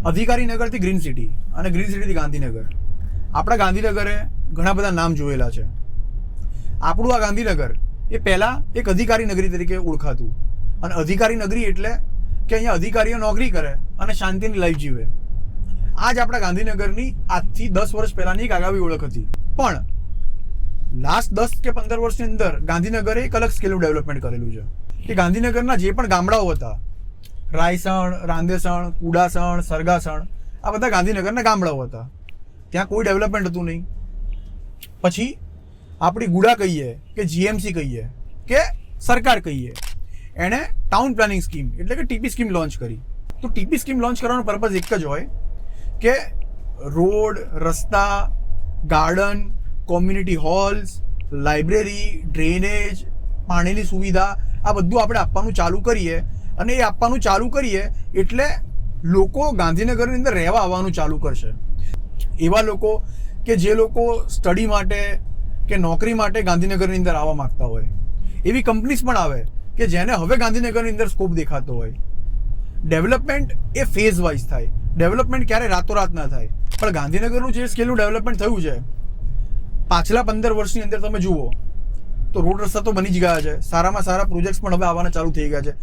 અધિકારી નગરથી green city અને green સિટીથી Gandhinagar. આપણા ગાંધીનગરે ઘણા બધા નામ જોયેલા છે. આપણું આ ગાંધીનગર એ પહેલાં એક અધિકારી નગરી તરીકે ઓળખાતું, અને અધિકારી નગરી એટલે કે અહીંયા અધિકારીઓ નોકરી કરે અને શાંતિની લાઈફ જીવે. આ જ આપણા ગાંધીનગરની આજથી 10 વર્ષ પહેલાંની એક આગવી ઓળખ હતી. પણ લાસ્ટ 10 કે 15 વર્ષની અંદર ગાંધીનગરે એક અલગ સ્કેલનું ડેવલપમેન્ટ કરેલું છે કે ગાંધીનગરના જે પણ ગામડાઓ હતા, રાયસણ, રાંદેસણ, કુડાસણ, સરગાસણ, આ બધા ગાંધીનગરના ગામડાઓ હતા. ત્યાં કોઈ ડેવલપમેન્ટ હતું નહીં. પછી આપણી ગુડા કહીએ કે જીએમસી કહીએ કે સરકાર કહીએ, એણે ટાઉન પ્લાનિંગ સ્કીમ એટલે કે ટીપી સ્કીમ લોન્ચ કરી. તો ટીપી સ્કીમ લોન્ચ કરવાનો પર્પઝ એક જ હોય કે રોડ, રસ્તા, garden, community holes, library, drainage, પાણીની સુવિધા, આ બધું આપણે આપવાનું ચાલુ કરીએ. અને એ આપવાનું ચાલુ કરીએ એટલે લોકો ગાંધીનગરની અંદર રહેવા આવવાનું ચાલુ કરશે. એવા લોકો કે જે લોકો સ્ટડી માટે કે નોકરી માટે ગાંધીનગરની અંદર આવવા માગતા હોય, એવી કંપનીઝ પણ આવે કે જેને હવે ગાંધીનગરની અંદર સ્કોપ દેખાતો હોય. ડેવલપમેન્ટ એ ફેઝ વાઇઝ થાય. ડેવલપમેન્ટ ક્યારે રાતોરાત ના થાય. પણ ગાંધીનગરનું જે સ્કેલનું ડેવલપમેન્ટ થયું છે પાછલા 15 વર્ષની અંદર તમે જુઓ તો રોડ રસ્તા તો બની જ ગયા છે. સારામાં સારા પ્રોજેક્ટ્સ પણ હવે આવવાના ચાલુ થઈ ગયા છે.